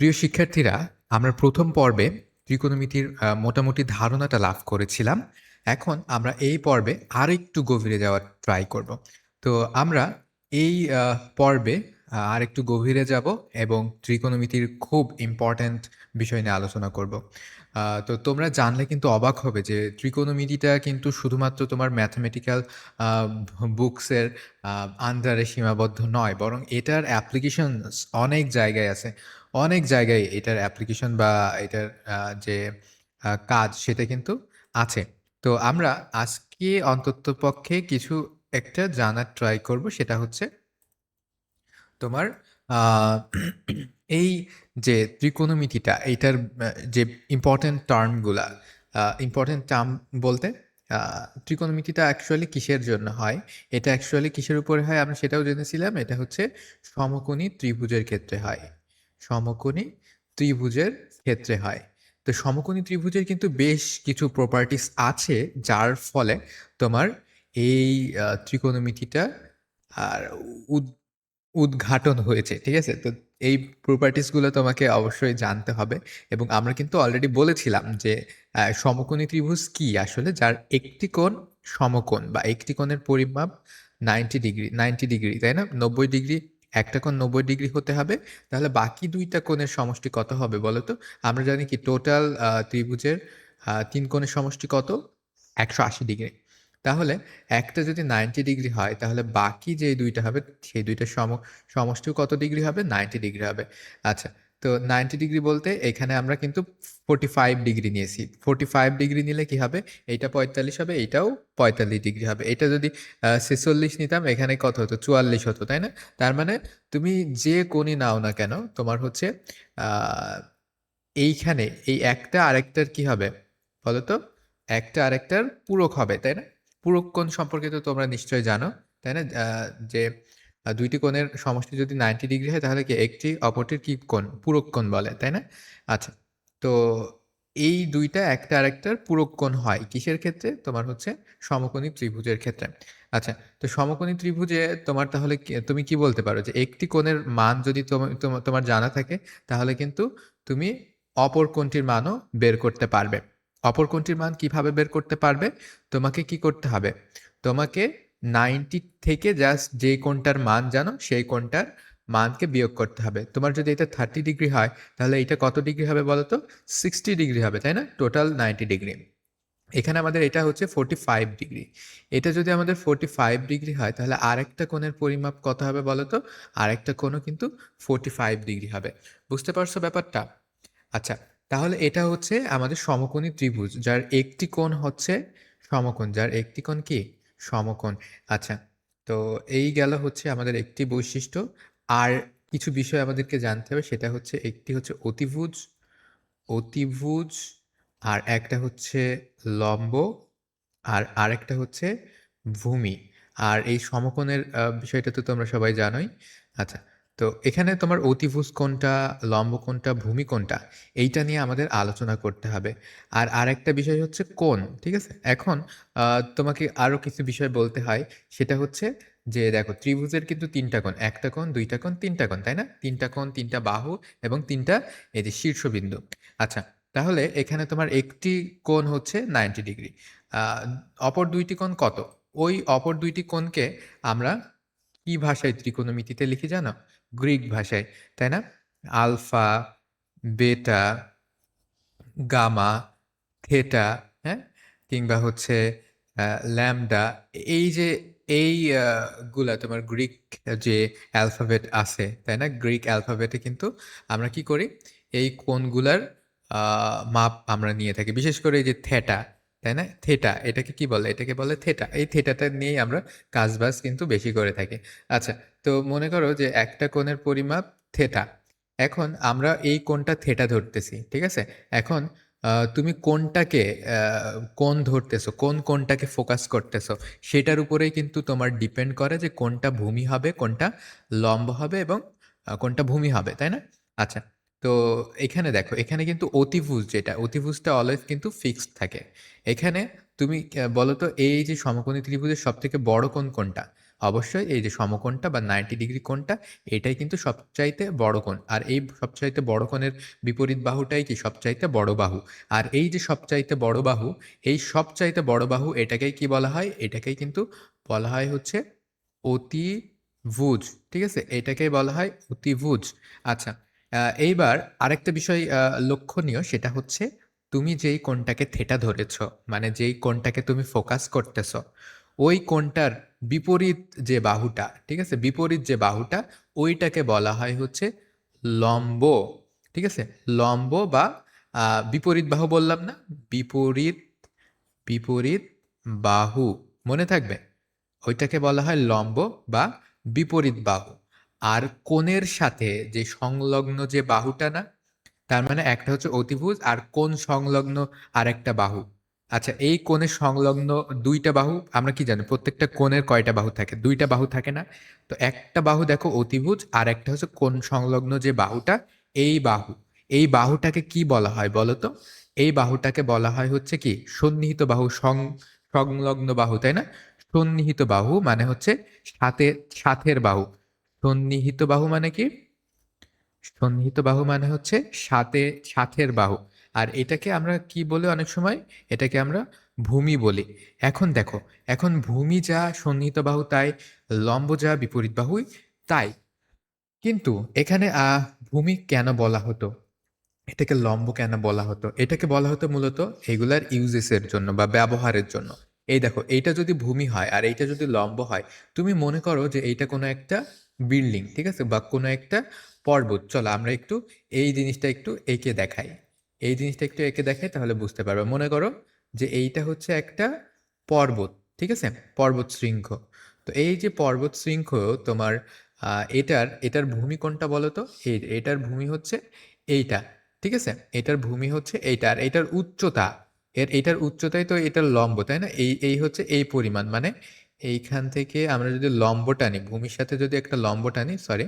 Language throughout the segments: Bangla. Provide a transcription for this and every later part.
প্রিয় শিক্ষার্থীরা, আমরা প্রথম পর্বে ত্রিকোণমিতির মোটামুটি ধারণাটা লাভ করেছিলাম। এখন আমরা এই পর্বে আরেকটু গভীরে যাওয়ার ট্রাই করব। তো আমরা এই পর্বে আরেকটু গভীরে যাব এবং ত্রিকোণমিতির খুব ইম্পর্ট্যান্ট বিষয় নিয়ে আলোচনা করব। তো তোমরা জানলে কিন্তু অবাক হবে যে ত্রিকোণমিতিটা কিন্তু শুধুমাত্র তোমার ম্যাথমেটিক্যাল আ বুকসের আন্ডারে সীমাবদ্ধ নয়, বরং এটার অ্যাপ্লিকেশনস অনেক জায়গায় আছে। অনেক জায়গায় এটার অ্যাপ্লিকেশন বা এটার যে কাজ সেটা কিন্তু আছে। তো আমরা আজকে অন্ততপক্ষে কিছু একটা জানার ট্রাই করব। সেটা হচ্ছে তোমার আ এই যে ত্রিকোণমিতিটা এইটার যে ইম্পোর্টেন্ট টার্মগুলা, ইম্পোর্টেন্ট টার্ম বলতে আ ত্রিকোণমিতিটা অ্যাকচুয়ালি কিসের জন্য হয়? এটা অ্যাকচুয়ালি কিসের উপরে হয় আমরা সেটাও জেনেছিলাম। এটা হচ্ছে সমকোণী ত্রিভুজের ক্ষেত্রে হয়। সমকোণী ত্রিভুজের ক্ষেত্রে হয়। তো সমকোণী ত্রিভুজের কিন্তু বেশ কিছু প্রপার্টিস আছে যার ফলে তোমার এই ত্রিকোণমিতিটা আর উদ উদ্ঘাটন হয়েছে। ঠিক আছে? তো এই প্রপার্টিজ গুলো তোমাকে অবশ্যই জানতে হবে এবং আমরা কিন্তু অলরেডি বলেছিলাম যে সমকোণী ত্রিভুজ কি আসলে? যার একটি কোণ সমকোণ বা একটি কোণের পরিমাপ 90 ডিগ্রি, তাই না? ৯০ ডিগ্রি, একটা কোণ ৯০ ডিগ্রি হতে হবে। তাহলে বাকি ২ টা কোণের সমষ্টি কত হবে বলো তো? আমরা জানি কি টোটাল ত্রিভুজের ৩ কোণের সমষ্টি কত? ১৮০ ডিগ্রি। তাহলে একটা যদি 90 ডিগ্রি হয় তাহলে বাকি যে ২ টা হবে সেই ২ টার সমষ্টিও কত ডিগ্রি হবে? 90 ডিগ্রি হবে। আচ্ছা, তো 90 ডিগ্রি বলতে এখানে আমরা কিন্তু 45 ডিগ্রি নিয়েছি। 45 ডিগ্রি নিলে কি হবে? এইটা ৪৫ হবে, এইটাও ৪৫ ডিগ্রি হবে। এটা যদি ৪৬ নিতাম এখানে কত হতো? ৪৪ হতো, তাই না? তার মানে তুমি যে কোণই নাও না কেন তোমার হচ্ছে আ এইখানে এই একটা আরেকটার কি হবে বলো তো? একটা আরেকটার পূরক হবে, তাই না? পূরক কোণ সম্পর্কে তো তোমরা নিশ্চয়ই জানো, তাই না? যে ২ টি কোণের সমষ্টি যদি 90 ডিগ্রি হয় তাহলে কি একটি অপরটির কি কোণ? পূরক কোণ বলে, তাই না? আচ্ছা, তো এই ২ টা একটা আরেকটার পূরক কোণ হয় কিসের ক্ষেত্রে? তোমার হচ্ছে সমকোণী ত্রিভুজের ক্ষেত্রে। আচ্ছা, তো সমকোণী ত্রিভুজে তোমার তাহলে তুমি কি বলতে পারো যে একটি কোণের মান যদি তোমার জানা থাকে তাহলে কিন্তু তুমি অপর কোণটির মানও বের করতে পারবে। অপর কোণটির মান কিভাবে বের করতে পারবে? তোমাকে কি করতে হবে? তোমাকে 90 থেকে জাস্ট যে কোণটার মান জানো, সেই কোণটার মানকে বিয়োগ করতে হবে। তোমার যদি এটা 30 ডিগ্রি হয়, তাহলে এইটা কত ডিগ্রি হবে বলো তো? 60 ডিগ্রি হবে, তাই না? Total 90 degree. এখানে আমাদের এটা হচ্ছে 45 ডিগ্রি। এটা যদি আমাদের 45 ডিগ্রি হয়, তাহলে আরেকটা কোণের পরিমাপ কত হবে বলো তো? আরেকটা কোণও কিন্তু 45 ডিগ্রি হবে। বুঝতে পারছো ব্যাপারটা? আচ্ছা, তাহলে এটা হচ্ছে আমাদের সমকোণী ত্রিভুজ যার একটি কোণ হচ্ছে সমকোণ। যার একটি কোণ কি? সমকোণ। আচ্ছা, তো এই গেল হচ্ছে আমাদের একটি বৈশিষ্ট্য। আর কিছু বিষয় আমাদেরকে জানতে হবে সেটা হচ্ছে একটি হচ্ছে অতিভুজ, অতিভুজ আর একটা হচ্ছে লম্ব আর আরেকটা হচ্ছে ভূমি। আর এই সমকোণের বিষয়টা তো তোমরা সবাই জানোই। আচ্ছা, তো এখানে তোমার অতিভুজ কোণটা, লম্ব কোণটা, ভূমি কোণটা এইটা নিয়ে আমাদের আলোচনা করতে হবে। আর আরেকটা বিষয় হচ্ছে কোণ, ঠিক আছে? এখন তোমাকে আরো কিছু বিষয় বলতে হয়। সেটা হচ্ছে যে দেখো ত্রিভুজের কিন্তু ৩ টা কোণ। ১ টা কোণ, ২ টা কোণ, ৩ টা কোণ, তাই না? ৩ টা কোণ, ৩ টা বাহু এবং ৩ টা এই যে শীর্ষবিন্দু। আচ্ছা, তাহলে এখানে তোমার একটি কোণ হচ্ছে 90 ডিগ্রি। আ অপর ২ টি কোণ কত? ওই অপর ২ টি কোণকে আমরা কি ভাষায় ত্রিকোণমিতিতে লিখি জানো? গ্রিক ভাষায়, তাই না? আলফা, বেটা, গামা, থেটা, হ্যাঁ? কিংবা হচ্ছে আ ল্যামডা। এই যে এই আ গুলা তোমার গ্রিক যে অ্যালফাবেট আছে, তাই না? গ্রিক অ্যালফাবেটে কিন্তু আমরা কি করি? এই কোণগুলার আ মাপ আমরা নিয়ে থাকি। বিশেষ করে এই যে থেটা, তাই না? থেটা এটাকে কি বলে? এটাকে বলে থেটা। এই থেটাটা নিয়েই আমরা কাজবাজ কিন্তু বেশি করে থাকি। আচ্ছা, তো মনে করো যে একটা কোণের পরিমাপ থেটা। এখন আমরা এই কোণটা থেটা ধরতেছি। ঠিক আছে? এখন তুমি কোনটাকে আ কোণ ধরতেছো, কোন কোণটাকে ফোকাস করতেছো, সেটার উপরেই কিন্তু তোমার ডিপেন্ড করে যে কোনটা ভূমি হবে, কোনটা লম্ব হবে এবং কোনটা ভূমি হবে, তাই না? আচ্ছা, তো এখানে দেখো, এখানে কিন্তু অতিভুজ যেটা, অতিভুজটা অলওয়েজ কিন্তু ফিক্সড থাকে। এখানে তুমি বলো তো এই যে সমকোণী ত্রিভুজের সবথেকে বড় কোণ কোনটা? অবশ্যই এই যে সমকোণটা বা 90 ডিগ্রি কোণটা এটাই কিন্তু সবচাইতে বড় কোণ। আর এই সবচাইতে বড় কোণের বিপরীত বাহুটাই কি সবচাইতে বড় বাহু। আর এই যে সবচাইতে বড় বাহু, এই সবচাইতে বড় বাহু এটাকেই কি বলা হয়? এটাকেই কিন্তু বলা হয় হচ্ছে অতিভুজ। ঠিক আছে? এটাকেই বলা হয় অতিভুজ। আচ্ছা, এইবার আরেকটা বিষয় লক্ষণীয় সেটা হচ্ছে তুমি যেই কোণটাকে থিটা ধরেছ, মানে যেই কোণটাকে তুমি ফোকাস করতেছ, ওই কোণটার বিপরীত যে বাহুটা, ঠিক আছে? বিপরীত যে বাহুটা ওইটাকে বলা হয় হচ্ছে লম্ব। ঠিক আছে? লম্ব বা বিপরীত বাহু বললাম না? বিপরীত বিপরীত বাহু। মনে থাকবে? ওইটাকে বলা হয় লম্ব বা বিপরীত বাহু। আর কোণের সাথে যে সংলগ্ন যে বাহুটা না? তার মানে একটা হচ্ছে অতিভুজ আর কোণ সংলগ্ন আরেকটা বাহু। আচ্ছা, এই কোণের সংলগ্ন ২ টা বাহু আমরা কি জানি? প্রত্যেকটা কোণের কয়টা বাহু থাকে? ২ টা বাহু থাকে না? তো একটা বাহু দেখো অতিভুজ আর একটা হচ্ছে কোণ সংলগ্ন যে বাহুটা, এই বাহু। এই বাহুটাকে কি বলা হয় বলো তো? এই বাহুটাকে বলা হয় হচ্ছে কি? সন্নিহিত বাহু, সংলগ্ন বাহু, তাই না? সন্নিহিত বাহু মানে হচ্ছে সাথের বাহু। সন্নিহিত বাহু মানে কি? সন্নিহিত বাহু মানে হচ্ছে সাথের বাহু। আর এটাকে আমরা কি বলি অনেক সময়? এটাকে আমরা ভূমি বলি। এখন দেখো, এখন ভূমি যা সন্নিহিত বাহু তাই, লম্ব যা বিপরীত বাহুই তাই। কিন্তু এখানে ভূমি কেন বলা হতো? এটাকে লম্ব কেন বলা হতো? এটাকে বলা হতো মূলত এগুলার ইউজেস এর জন্য বা ব্যবহারের জন্য। এই দেখো, এইটা যদি ভূমি হয় আর এইটা যদি লম্ব হয়, তুমি মনে করো যে এইটা কোনো একটা বিল্ডিং, ঠিক আছে? বা কোনো একটা পর্বত। চলো আমরা একটু এই জিনিসটা একটু এঁকে দেখাই। এই জিনিসটা একটু এঁকে দেখাই তাহলে বুঝতে পারবে। মনে করো যে এইটা হচ্ছে একটা পর্বত, ঠিক আছে? পর্বত শৃঙ্গ। তো এই যে পর্বত শৃঙ্গ তোমার এটার ভূমি কোনটা বলো তো? এটার ভূমি হচ্ছে এইটা। ঠিক আছে? এটার ভূমি হচ্ছে এইটা। আর এটার উচ্চতা, এটার উচ্চতাই তো এটার লম্ব, তাই না? এই হচ্ছে এই পরিমাণ। মানে এইখান থেকে আমরা যদি লম্ব টানি, ভূমির সাথে যদি একটা লম্ব টানি, সরি,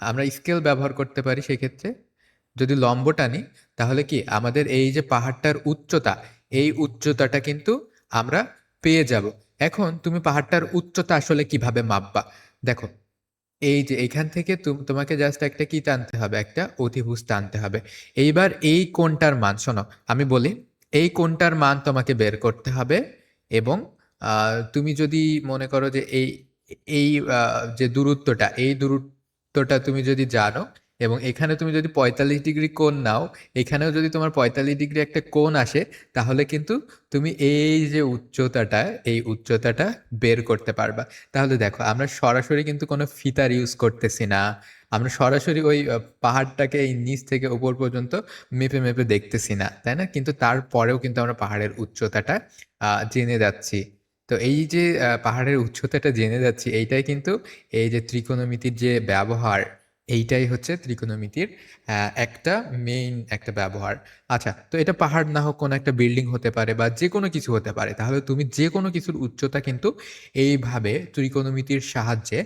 আমরা স্কেল ব্যবহার করতে পারি সেক্ষেত্রে। যদি লম্ব টানি তাহলে কি আমাদের এই যে পাহাড়টার উচ্চতা, এই উচ্চতাটা কিন্তু আমরা পেয়ে যাব। এখন তুমি পাহাড়টার উচ্চতা আসলে কিভাবে মাপবা? দেখো, এই যে এখান থেকে তোমাকে জাস্ট একটা কি টানতে হবে? একটা অতিভুজ টানতে হবে। এইবার এই কোণটার মান শোনো, আমি বলি, এই কোণটার মান তোমাকে বের করতে হবে এবং তুমি যদি মনে করো যে এই যে দূরত্বটা, এই দূরত্বটা তুমি যদি জানো এবং এখানে তুমি যদি ৪৫ ডিগ্রি কোণ নাও, এখানেও যদি তোমার ৪৫ ডিগ্রি একটা কোণ আসে, তাহলে কিন্তু তুমি এই যে উচ্চতাটা, এই উচ্চতাটা বের করতে পারবা। তাহলে দেখো, আমরা সরাসরি কিন্তু কোনো ফিতার ইউজ করতেছি না। আমরা সরাসরি ওই পাহাড়টাকে এই নিচ থেকে উপর পর্যন্ত মেপে মেপে দেখতেছি না, তাই না? কিন্তু তারপরেও কিন্তু আমরা পাহাড়ের উচ্চতাটা জেনে যাচ্ছি। তো এই যে পাহাড়ের উচ্চতাটা জেনে যাচ্ছি, এইটাই কিন্তু এই যে ত্রিকোণমিতির যে ব্যবহার, এইটাই হচ্ছে ত্রিকোণমিতির একটা মেইন একটা ব্যবহার। আচ্ছা, তো এটা পাহাড় না হোক কোনো একটা বিল্ডিং হতে পারে বা যেকোনো কিছু হতে পারে। তাহলে তুমি যেকোনো কিছুর উচ্চতা কিন্তু এইভাবে ত্রিকোণমিতির সাহায্যে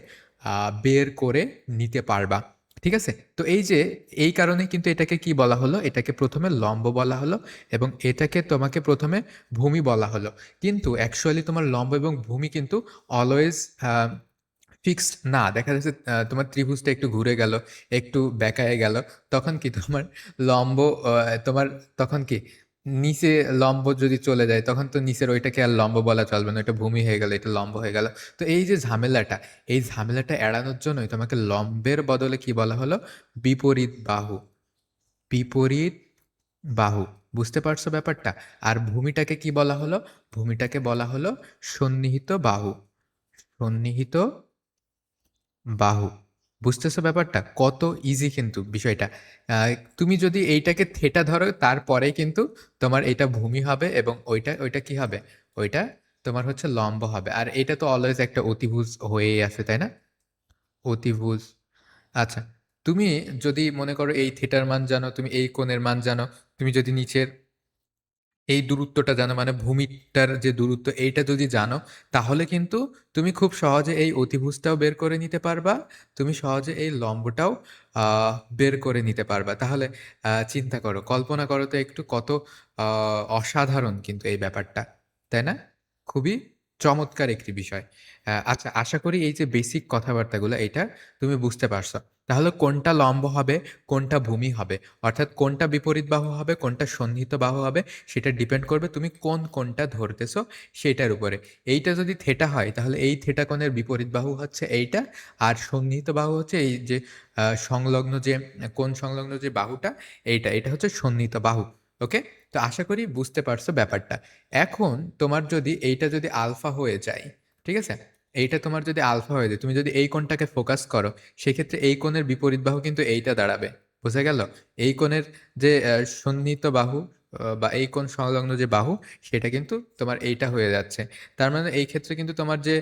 বের করে নিতে পারবা। ঠিক আছে? তো এই যে এই কারণে কিন্তু এটাকে কি বলা হলো? এটাকে ১ম এ লম্ব বলা হলো এবং এটাকে তোমাকে ১ম এ ভূমি বলা হলো। কিন্তু অ্যাকচুয়ালি তোমার লম্ব এবং ভূমি কিন্তু অলওয়েজ আ ফিক্সড না। দেখা যাচ্ছে তোমার ত্রিভুজটা একটু ঘুরে গেল, একটু বেঁকায়ে গেল। তখন কি তোমার লম্ব আ তোমার তখন কি নিচে লম্ব যদি চলে যায়, তখন তো নিচের ওইটাকে আর লম্ব বলা চলবে না। ওইটা ভূমি হয়ে গেল, এটা লম্ব হয়ে গেল। তো এই যে ঝামেলাটা, এই ঝামেলাটা এড়ানোর জন্যই তোমাকে লম্বের বদলে কি বলা হলো? বিপরীত বাহু। বিপরীত বাহু। বুঝতে পারছো ব্যাপারটা? আর ভূমিটাকে কি বলা হলো? ভূমিটাকে বলা হলো সন্নিহিত বাহু। সন্নিহিত বাহু। বুঝতেছো ব্যাপারটা? কত ইজি কিন্তু বিষয়টা। আ তুমি যদি এইটাকে থেটা ধরো তারপরেই কিন্তু তোমার এটা ভূমি হবে এবং ওইটা কি হবে? ওইটা তোমার হচ্ছে লম্ব হবে। আর এটা তো অলওয়েজ একটা অতিভুজ হয়েই আছে, তাই না? অতিভুজ। আচ্ছা, তুমি যদি মনে করো এই থেটার মান জানো, তুমি এই কোণের মান জানো, তুমি যদি নিচের এই দূরত্বটা জানো, মানে ভূমিটার যে দূরত্ব এইটা যদি জানো, তাহলে কিন্তু তুমি খুব সহজে এই অতিভুজটাও বের করে নিতে পারবা। তুমি সহজে এই লম্বটাও বের করে নিতে পারবা। তাহলে চিন্তা করো, কল্পনা করো তো একটু কত অসাধারণ কিন্তু এই ব্যাপারটা, তাই না? খুবই চমৎকার একটি বিষয়। আচ্ছা, আশা করি এই যে বেসিক কথাবার্তাগুলো এটা তুমি বুঝতে পারছো। তাহলে কোনটা লম্ব হবে, কোনটা ভূমি হবে, অর্থাৎ কোনটা বিপরীত বাহু হবে, কোনটা সন্নিহিত বাহু হবে, সেটা ডিপেন্ড করবে তুমি কোনটা ধরতেছো সেটার উপরে। এইটা যদি থিটা হয় তাহলে এই থিটা কোণের বিপরীত বাহু হচ্ছে এইটা, আর সন্নিহিত বাহু হচ্ছে এই যে সংলগ্ন যে কোণ সংলগ্ন যে বাহুটা এটা হচ্ছে সন্নিহিত বাহু। ওকে? তো আশা করি বুঝতে পারছো ব্যাপারটা। এখন তোমার যদি এইটা যদি আলফা হয়ে যায়, ঠিক আছে? এইটা তোমার যদি আলফা হয়ে যায়, তুমি যদি এই কোণটাকে ফোকাস করো, সেক্ষেত্রে এই কোণের বিপরীত বাহু কিন্তু এইটা দাঁড়াবে। বোঝা গেল? এই কোণের যে সন্নিহিত বাহু বা এই কোণ সংলগ্ন যে বাহু, সেটা কিন্তু তোমার এইটা হয়ে যাচ্ছে। তার মানে এই ক্ষেত্রে কিন্তু তোমার যে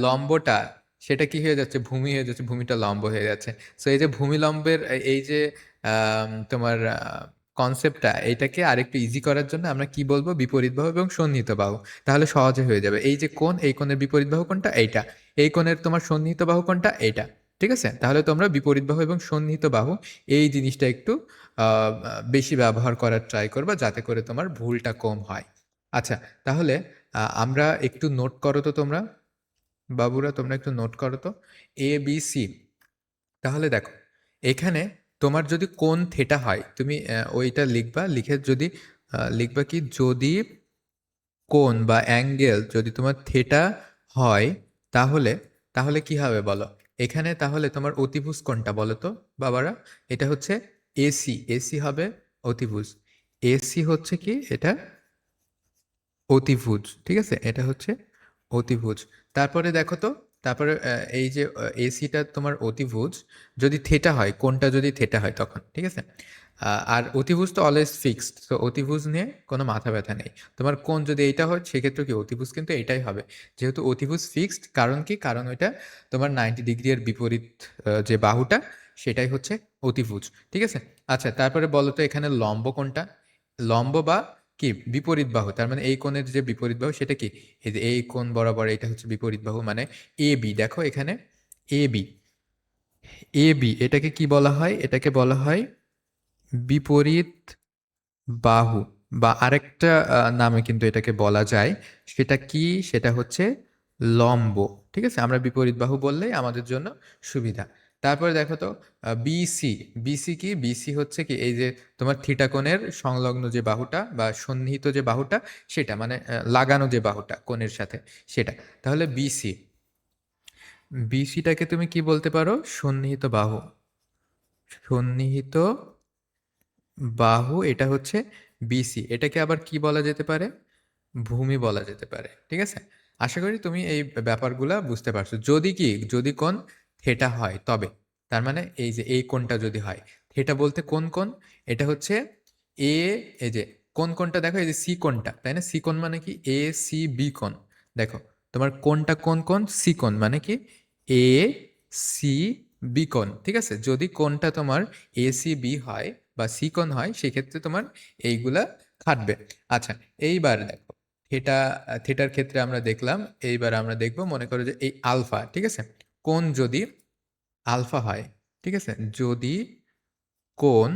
লম্বটা, সেটা কি হয়ে যাচ্ছে? ভূমি হয়ে যাচ্ছে, ভূমিটা লম্ব হয়ে যাচ্ছে। সো এই যে ভূমি লম্বের এই যে তোমার কনসেপ্টটা, এটাকে আরেকটু ইজি করার জন্য আমরা কি বলবো? বিপরীত বাহু এবং সন্নিহিত বাহু। তাহলে সহজে হয়ে যাবে। এই যে কোণ, এই কোণের বিপরীত বাহু কোনটা? এইটা। এই কোণের তোমার সন্নিহিত বাহু কোনটা? এইটা। ঠিক আছে? তাহলে তোমরা বিপরীত বাহু এবং সন্নিহিত বাহু এই জিনিসটা একটু বেশি ব্যবহার করার ট্রাই করবা, যাতে করে তোমার ভুলটা কম হয়। আচ্ছা, তাহলে আমরা একটু নোট করো তো তোমরা। বাবুরা তোমরা একটু নোট করো তো। ABC। তাহলে দেখো, এখানে তোমার যদি কোণ থিটা হয়, তুমি ওইটা লিখবা, লিখে যদি লিখবা কি, যদি কোণ বা অ্যাঙ্গেল যদি তোমার থিটা হয়, তাহলে তাহলে কি হবে বলো? এখানে তাহলে তোমার অতিভুজ কোণটা বলো তো বাবারা? এটা হচ্ছে এসি। এসি হবে অতিভুজ। এসি হচ্ছে কি? এটা অতিভুজ। ঠিক আছে? এটা হচ্ছে অতিভুজ। তারপরে দেখো তো, তারপরে এই যে এসিটা তোমার অতিভুজ যদি থিটা হয়, কোণটা যদি থিটা হয় তখন, ঠিক আছে? আর অতিভুজ তো অলওয়েজ ফিক্সড, তো অতিভুজ নিয়ে কোনো মাথা ব্যথা নেই। তোমার কোণ যদি এইটা হয়, সেক্ষেত্রে কি অতিভুজ কিন্তু এইটাই হবে। যেহেতু অতিভুজ ফিক্সড, কারণ কি? কারণ ওইটা তোমার 90 ডিগ্রি এর বিপরীত যে বাহুটা, সেটাই হচ্ছে অতিভুজ। ঠিক আছে? আচ্ছা, তারপরে বলো তো এখানে লম্ব কোনটা? লম্ব বা কি বিপরীত বাহু, তার মানে এই কোণের যে বিপরীত বাহু সেটা কি? এই যে এই কোণ বরাবর এটা হচ্ছে বিপরীত বাহু, মানে এ বি। দেখো এখানে এ বি। এ বি এটাকে কি বলা হয়? এটাকে বলা হয় বিপরীত বাহু, বা আরেকটা নামে কিন্তু এটাকে বলা যায়। সেটা কি? সেটা হচ্ছে লম্ব। ঠিক আছে? আমরা বিপরীত বাহু বললেই আমাদের জন্য সুবিধা। তারপরে দেখো তো বিসি। বিসি কি? বিসি হচ্ছে কি? এই যে তোমার থিটা কোণের সংলগ্ন যে বাহুটা বা সন্নিহিত যে বাহুটা, সেটা মানে লাগানো যে বাহুটা কোণের সাথে, সেটা। তাহলে বিসি, বিসিটাকে তুমি কি বলতে পারো? সন্নিহিত বাহু। সন্নিহিত বাহু এটা হচ্ছে বিসি। এটাকে আবার কি বলা যেতে পারে? ভূমি বলা যেতে পারে। ঠিক আছে? আশা করি তুমি এই ব্যাপারগুলা বুঝতে পারছো। যদি কি, যদি কোণ থিটা হয় তবে। তার মানে এই যে এই কোণটা যদি হয়, থিটা বলতে কোন কোণ? এটা হচ্ছে এ, এই যে কোণটা দেখো, এই যে সি কোণটা, তাই না? সি কোণ মানে কি? এ সি বি কোণ। দেখো তোমার কোণটা কোন কোণ? সি কোণ, মানে কি? এ সি বি কোণ। ঠিক আছে? যদি কোণটা তোমার এ সি বি হয় বা সি কোণ হয়, সেক্ষেত্রে তোমার এইগুলা খাটবে। আচ্ছা, এইবার দেখো, থিটা, থিটার ক্ষেত্রে আমরা দেখলাম। এইবার আমরা দেখব, মনে করো যে এই আলফা। ঠিক আছে? কোণ যদি আলফা হয়, ঠিক আছে? যদি কোণ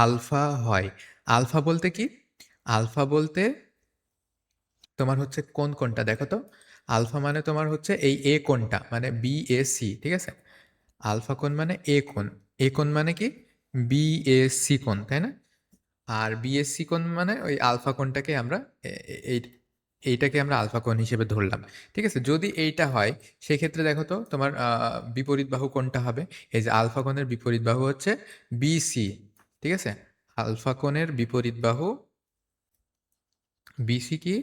আলফা হয়, আলফা বলতে কি? আলফা বলতে তোমার হচ্ছে কোণটা দেখো তো। আলফা মানে তোমার হচ্ছে এই এ কোণটা, মানে বি এ সি। ঠিক আছে? আলফা কোণ মানে এ কোণ। এ কোণ মানে কি? বি এ সি কোণ, তাই না? আর বিএসসি কোণ মানে ওই আলফা কোণটাকে আমরা এইটাকে আমরা আলফা কোণ হিসেবে ধরলাম। ঠিক আছে? যদি এইটা হয়, সেক্ষেত্রে দেখো তো তোমার বিপরীত বাহু কোনটা হবে? এই যে আলফা কোণের বিপরীত বাহু হচ্ছে বিসি। ঠিক আছে? আলফা কোণের বিপরীত বাহু বিসি কি?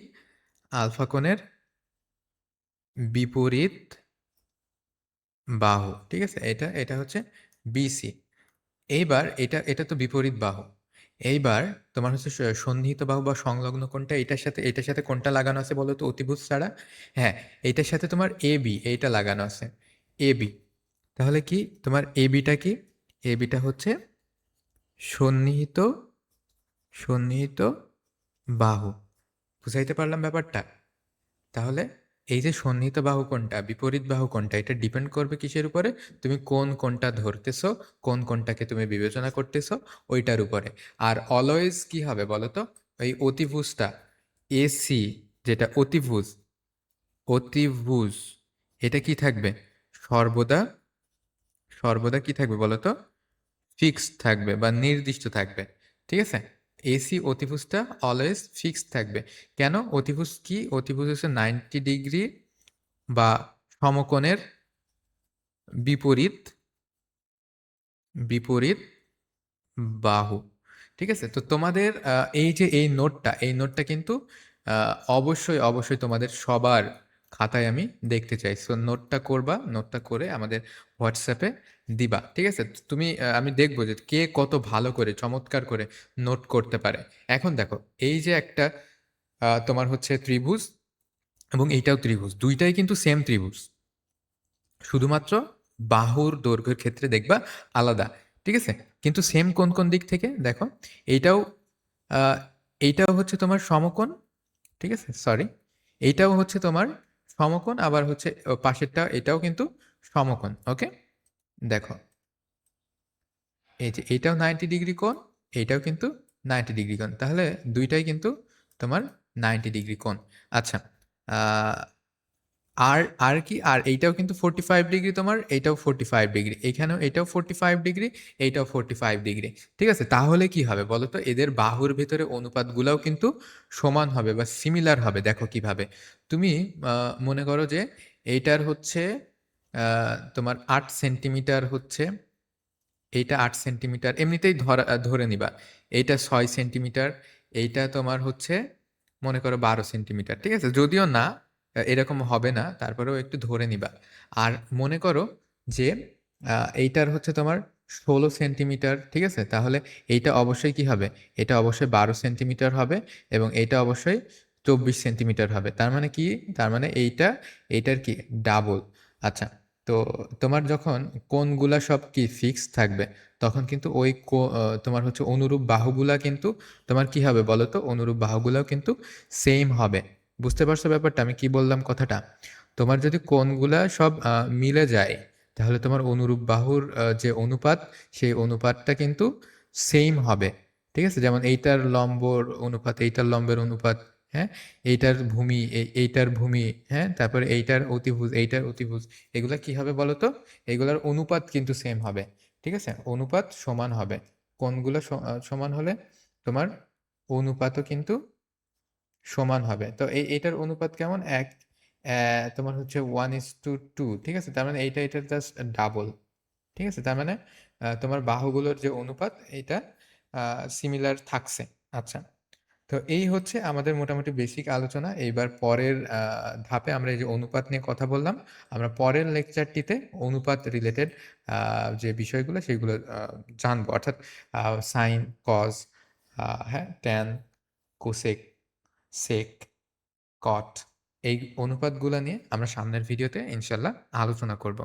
আলফা কোণের বিপরীত বাহু। ঠিক আছে? এটা এটা হচ্ছে বিসি। এইবার এটা এটা তো বিপরীত বাহু। এইবার তোমার হচ্ছে সন্নিহিত বাহু বা সংলগ্ন কোণটা, এটার সাথে কোনটা লাগানো আছে বলো তো অতিভুজ ছাড়া? হ্যাঁ, এইটার সাথে তোমার এ বি এইটা লাগানো আছে। A B. তাহলে কি তোমার এ বিটা কি? এ বিটা হচ্ছে সন্নিহিত সন্নিহিত বাহু। বুঝাইতে পারলাম ব্যাপারটা? তাহলে এই যে সন্নিহিত বাহু কোণটা, বিপরীত বাহু কোণটা, এটা ডিপেন্ড করবে কিসের উপরে? তুমি কোনটা ধরতেছো, কোনটাকে তুমি বিবেচনা করতেছো, ওইটার উপরে। আর অলওয়েজ কি হবে বলো তো? ওই অতিভুজটা এসি, যেটা অতিভুজ, অতিভুজ এটা কি থাকবে? সর্বদা সর্বদা কি থাকবে বলো তো? ফিক্সড থাকবে বা নির্দিষ্ট থাকবে। ঠিক আছে? এসি অতিভুজটা অলওয়েজ ফিক্সড থাকবে। কেন? অতিভুজ কি? অতিভুজ হচ্ছে 90 ডিগ্রি বা সমকোণের বিপরীত বিপরীত বাহু। ঠিক আছে? তো তোমাদের এই যে এই নোটটা কিন্তু অবশ্যই তোমাদের সবার খাতায় আমি দেখতে চাই। সো নোটটা করবা, নোটটা করে আমাদের WhatsApp এ দিবা। ঠিক আছে? তুমি আমি দেখব যে কে কত ভালো করে চমৎকার করে নোট করতে পারে। এখন দেখো, এই যে একটা তোমার হচ্ছে ত্রিভুজ এবং এইটাও ত্রিভুজ। ২ টাই কিন্তু সেম ত্রিভুজ। শুধুমাত্র বাহুর দৈর্ঘ্যের ক্ষেত্রে দেখবা আলাদা। ঠিক আছে? কিন্তু সেম কোন দিক থেকে? দেখো, এইটাও আ এইটাও হচ্ছে তোমার সমকোণ। ঠিক আছে? সরি। এইটাও হচ্ছে তোমার সমকোণ, আবার হচ্ছে পাশেরটা এটাও কিন্তু সমকোণ। ওকে? দেখো, এই যে এইটাও 90 ডিগ্রি কোণ, এইটাও কিন্তু 90 ডিগ্রি কোণ। তাহলে ২ টাই কিন্তু তোমার 90 ডিগ্রি কোণ। আচ্ছা, আ আর আর কি? আর এইটাও কিন্তু 45 ডিগ্রি তোমার, এইটাও 45 ডিগ্রি। এখানেও এটাও 45 ডিগ্রি, এইটাও 45 ডিগ্রি। ঠিক আছে? তাহলে কি হবে বলো তো? এদের বাহুর ভেতরে অনুপাতগুলাও কিন্তু সমান হবে বা সিমিলার হবে। দেখো কিভাবে? তুমি আ মনে করো যে এইটার হচ্ছে আ তোমার ৮ সেন্টিমিটার হচ্ছে, এইটা ৮ সেন্টিমিটার এমনিতেই ধরে নিবা। এইটা ৬ সেন্টিমিটার, এইটা তোমার হচ্ছে মনে করো ১২ সেন্টিমিটার। ঠিক আছে? যদিও না, এরকম হবে না, তারপরেও একটু ধরে নিবা। আর মনে করো যে এইটার হচ্ছে তোমার ১৬ সেন্টিমিটার। ঠিক আছে? তাহলে এইটা অবশ্যই কি হবে? এটা অবশ্যই ১২ সেন্টিমিটার হবে এবং এইটা অবশ্যই ২৪ সেন্টিমিটার হবে। তার মানে কি? তার মানে এইটার কি? ডাবল। আচ্ছা। তো তোমার যখন কোণগুলা সব কি ফিক্সড থাকবে, তখন কিন্তু ওই তোমার হচ্ছে অনুরূপ বাহুগুলা কিন্তু তোমার কি হবে বলো তো? অনুরূপ বাহুগুলাও কিন্তু সেইম হবে। বুঝতে পারছো ব্যাপারটা? আমি কি বললাম কথাটা? তোমার যদি কোণগুলা সব মিলে যায়, তাহলে তোমার অনুরূপ বাহুর যে অনুপাত, সেই অনুপাতটা কিন্তু সেইম হবে। ঠিক আছে? যেমন এইটার লম্বর অনুপাত, এইটার লম্বের অনুপাত, হ্যাঁ? এইটার ভূমি, এইটার ভূমি, হ্যাঁ? তারপরে এইটার অতিভুজ। এগুলা কি হবে বলো তো? এগুলার অনুপাত কিন্তু সেম হবে। ঠিক আছে? অনুপাত সমান হবে। কোণগুলো সমান হলে তোমার অনুপাতও কিন্তু সমান হবে। তো এইটার অনুপাত কেমন? তোমার হচ্ছে 1:2। ঠিক আছে? তার মানে এটার জাস্ট ডাবল। ঠিক আছে? তার মানে তোমার বাহুগুলোর যে অনুপাত, এইটা সিমিলার থাকছে। আচ্ছা। তো এই হচ্ছে আমাদের মোটামুটি বেসিক আলোচনা। এইবার পরের ধাপে আমরা এই যে অনুপাত নিয়ে কথা বললাম, আমরা পরের লেকচারটিতে অনুপাত রিলেটেড যে বিষয়গুলো সেগুলো জানবো। অর্থাৎ সাইন, কজ, হ্যাঁ? ট্যান, কোসেক, সেক, কট, এই অনুপাতগুলা নিয়ে আমরা সামনের ভিডিওতে ইনশাআল্লাহ আলোচনা করব।